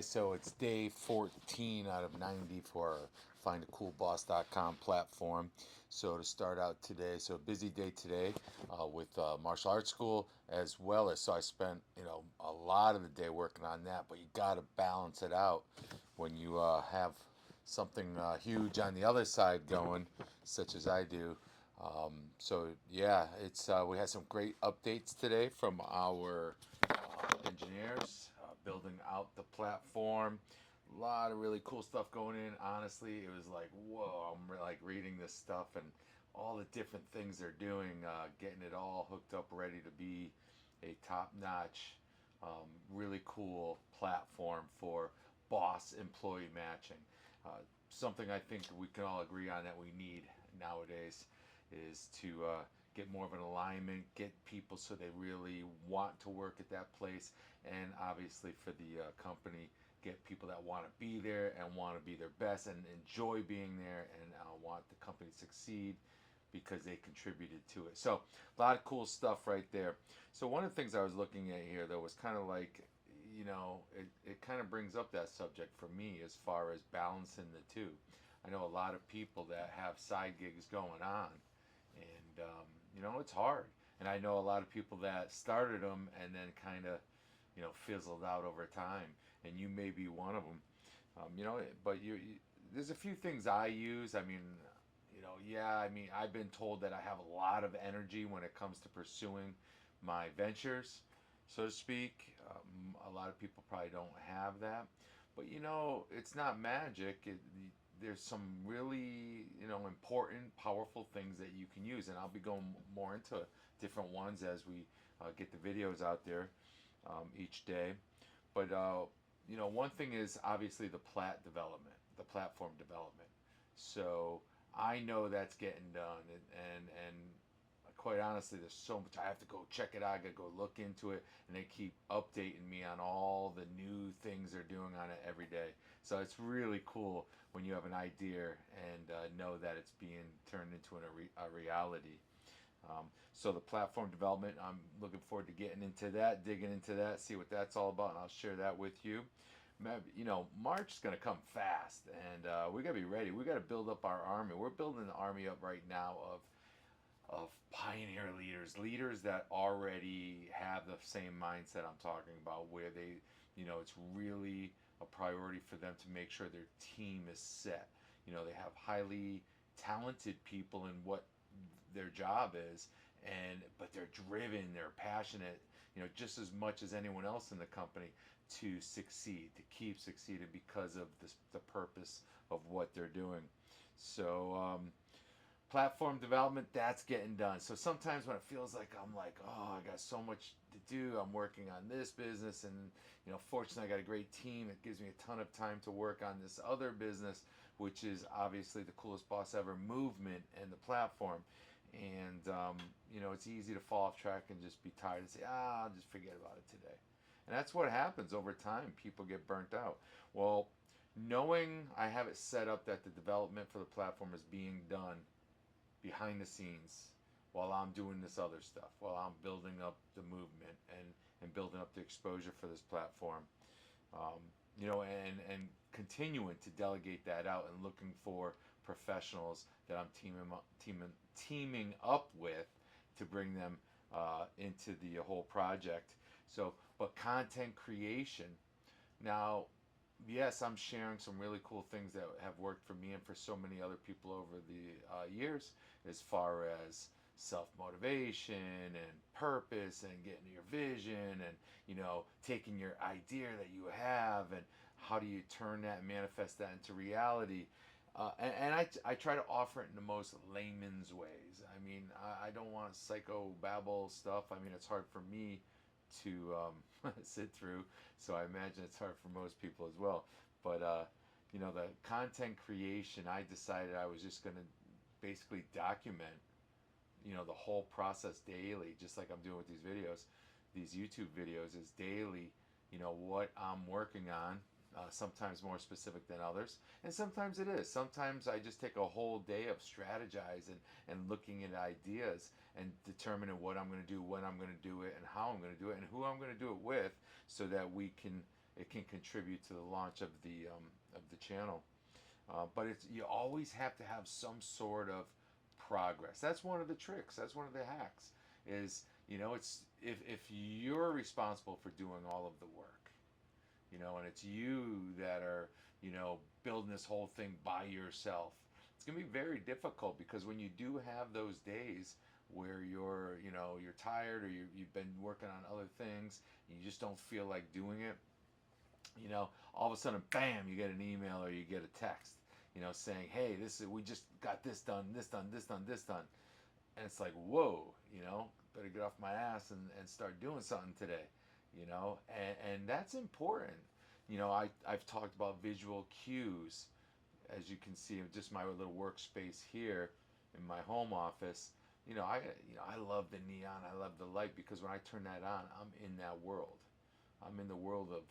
so it's day 14 out of 90 for our findacoolboss.com platform. So to start out today, so a busy day today with martial arts school as well as, so I spent, a lot of the day working on that, but you got to balance it out when you have something huge on the other side going, such as I do. So yeah, it's we had some great updates today from our engineers building out the platform. A lot of really cool stuff going in. Honestly, it was like, whoa! Like reading this stuff and all the different things they're doing, getting it all hooked up, ready to be a top-notch, really cool platform for boss employee matching. Something I think we can all agree on that we need nowadays is to get more of an alignment, get people so they really want to work at that place, and obviously for the company, get people that want to be there and want to be their best and enjoy being there and want the company to succeed because they contributed to it. So a lot of cool stuff right there. So one of the things I was looking at here though was kind of like, it kind of brings up that subject for me as far as balancing the two. I know a lot of people that have side gigs going on, and it's hard. And I know a lot of people that started them and then kind of, fizzled out over time. And you may be one of them. But there's a few things I use. I mean, yeah. I mean, I've been told that I have a lot of energy when it comes to pursuing my ventures, so to speak. A lot of people probably don't have that, but it's not magic. There's some really important, powerful things that you can use, and I'll be going more into different ones as we get the videos out there each day. But one thing is obviously the platform development. So I know that's getting done, and quite honestly, there's so much I have to go check it out. I gotta go look into it, and they keep updating me on all the new things they're doing on it every day. So it's really cool when you have an idea and know that it's being turned into a reality. So the platform development, I'm looking forward to getting into that, digging into that, see what that's all about, and I'll share that with you. March is going to come fast, and we got to be ready. We got to build up our army. We're building the army up right now of pioneer leaders that already have the same mindset I'm talking about, where it's really a priority for them to make sure their team is set. They have highly talented people in what their job is, but they're driven, they're passionate, just as much as anyone else in the company to succeed, to keep succeeding because of the purpose of what they're doing. So platform development, that's getting done. So sometimes when it feels like I'm like, oh, I got so much to do, I'm working on this business, and fortunately I got a great team that gives me a ton of time to work on this other business, which is obviously the coolest boss ever movement and the platform. And it's easy to fall off track and just be tired and say, I'll just forget about it today. And that's what happens over time. People get burnt out. Well, knowing I have it set up that the development for the platform is being done behind the scenes while I'm doing this other stuff, while I'm building up the movement and building up the exposure for this platform, and continuing to delegate that out and looking for professionals that I'm teaming up with to bring them into the whole project. So, but content creation. Now, yes, I'm sharing some really cool things that have worked for me and for so many other people over the years, as far as self motivation and purpose and getting your vision and taking your idea that you have and how do you turn that and manifest that into reality. I try to offer it in the most layman's ways. I mean, I don't want psycho babble stuff. I mean, it's hard for me to sit through, so I imagine it's hard for most people as well. But the content creation, I decided I was just going to basically document, the whole process daily, just like I'm doing with these videos. These YouTube videos is daily, what I'm working on. Sometimes more specific than others, and sometimes it is. Sometimes I just take a whole day of strategizing and looking at ideas and determining what I'm going to do, when I'm going to do it, and how I'm going to do it, and who I'm going to do it with, so that we can it can contribute to the launch of the channel. But you always have to have some sort of progress. That's one of the tricks. That's one of the hacks. Is, it's if you're responsible for doing all of the work, and it's you that are, building this whole thing by yourself. It's gonna be very difficult, because when you do have those days where you're tired, or you've been working on other things and you just don't feel like doing it, all of a sudden, bam, you get an email or you get a text, saying, hey, we just got this done, this done, this done, this done. And it's like, whoa, better get off my ass and start doing something today, and that's important. I've talked about visual cues, as you can see, just my little workspace here in my home office. I love the neon, I love the light, because when I turn that on, I'm in that world. I'm in the world of,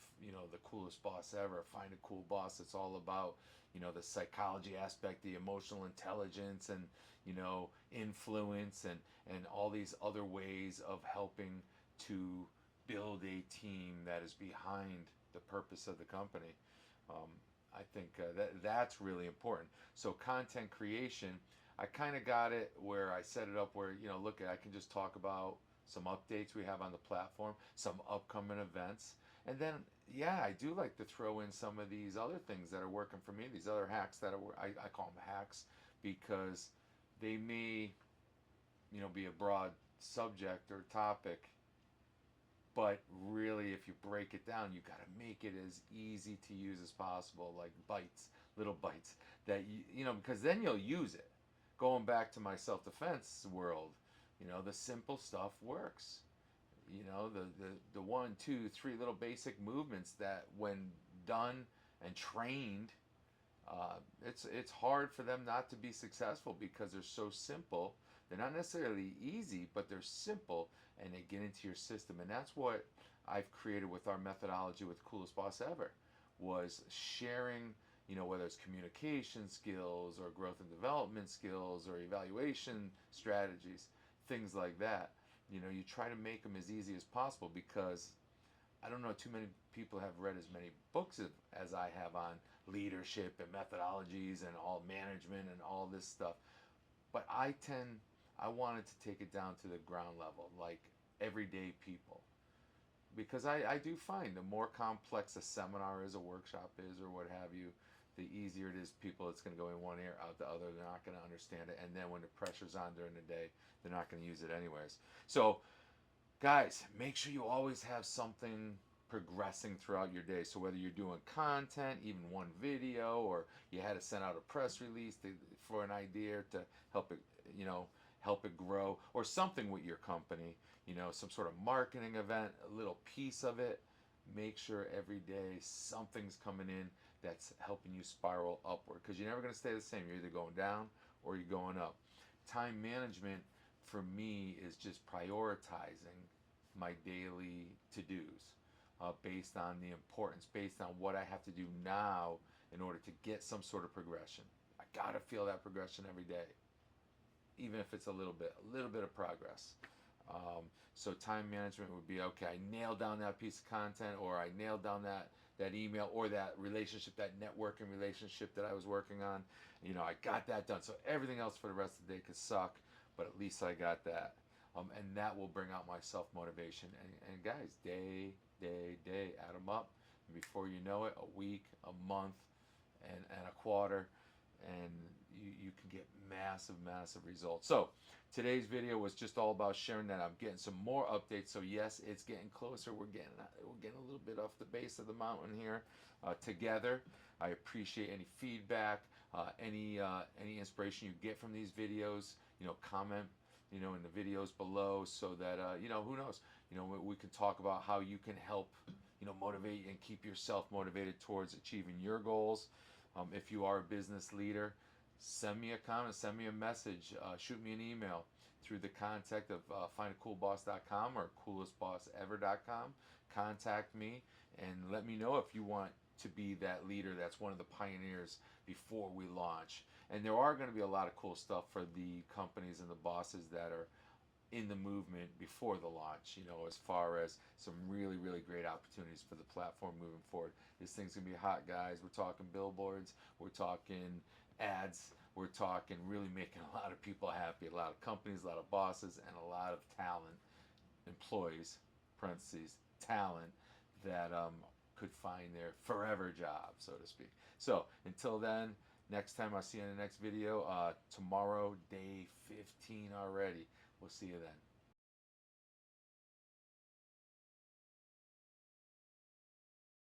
the coolest boss ever. Find a cool boss. It's all about, the psychology aspect, the emotional intelligence, and, influence, and all these other ways of helping to build a team that is behind the purpose of the company. I think that's really important. So content creation, I kind of got it where I set it up where, look, I can just talk about some updates we have on the platform, some upcoming events. And then, yeah, I do like to throw in some of these other things that are working for me, these other hacks that I call them hacks, because they may, be a broad subject or topic, but really, if you break it down, you got to make it as easy to use as possible, like bites, little bites that because then you'll use it. Going back to my self-defense world, the simple stuff works. The 1, 2, 3 little basic movements that, when done and trained, it's hard for them not to be successful, because they're so simple. They're not necessarily easy, but they're simple, and they get into your system. And that's what I've created with our methodology with Coolest Boss Ever, was sharing, whether it's communication skills or growth and development skills or evaluation strategies, things like that. You try to make them as easy as possible, because I don't know too many people have read as many books as I have on leadership and methodologies and all management and all this stuff. But I wanted to take it down to the ground level, like everyday people. Because I do find the more complex a seminar is, a workshop is, or what have you, the easier it is. People, it's going to go in one ear, out the other. They're not going to understand it. And then when the pressure's on during the day, they're not going to use it anyways. So, guys, make sure you always have something progressing throughout your day. So whether you're doing content, even one video, or you had to send out a press release for an idea to help it, help it grow, or something with your company, some sort of marketing event, a little piece of it, make sure every day something's coming in that's helping you spiral upward, because you're never going to stay the same. You're either going down or you're going up. Time management for me is just prioritizing my daily to-dos based on the importance, based on what I have to do now in order to get some sort of progression. I got to feel that progression every day, even if it's a little bit of progress. So time management would be, okay, I nailed down that piece of content, or I nailed down that email, or that relationship, that networking relationship that I was working on. I got that done. So everything else for the rest of the day could suck, but at least I got that. And that will bring out my self-motivation. And guys, day, add them up. And before you know it, a week, a month, and a quarter, and you can get massive results. So today's video was just all about sharing that I'm getting some more updates. So yes, it's getting closer. We're getting a little bit off the base of the mountain here together. I appreciate any feedback, any inspiration you get from these videos. Comment in the videos below, so that who knows, we can talk about how you can help motivate and keep yourself motivated towards achieving your goals. If you are a business leader, send me a comment, send me a message, shoot me an email through the contact of findacoolboss.com or coolestbossever.com. Contact me and let me know if you want to be that leader that's one of the pioneers before we launch. And there are going to be a lot of cool stuff for the companies and the bosses that are in the movement before the launch, as far as some really, really great opportunities for the platform moving forward. This thing's gonna be hot, guys. We're talking billboards, we're talking ads, we're talking really making a lot of people happy, a lot of companies, a lot of bosses, and a lot of talent, employees, parentheses, talent, that could find their forever job, so to speak. So until then, next time I'll see you in the next video. Tomorrow, day 15 already. We'll see you then.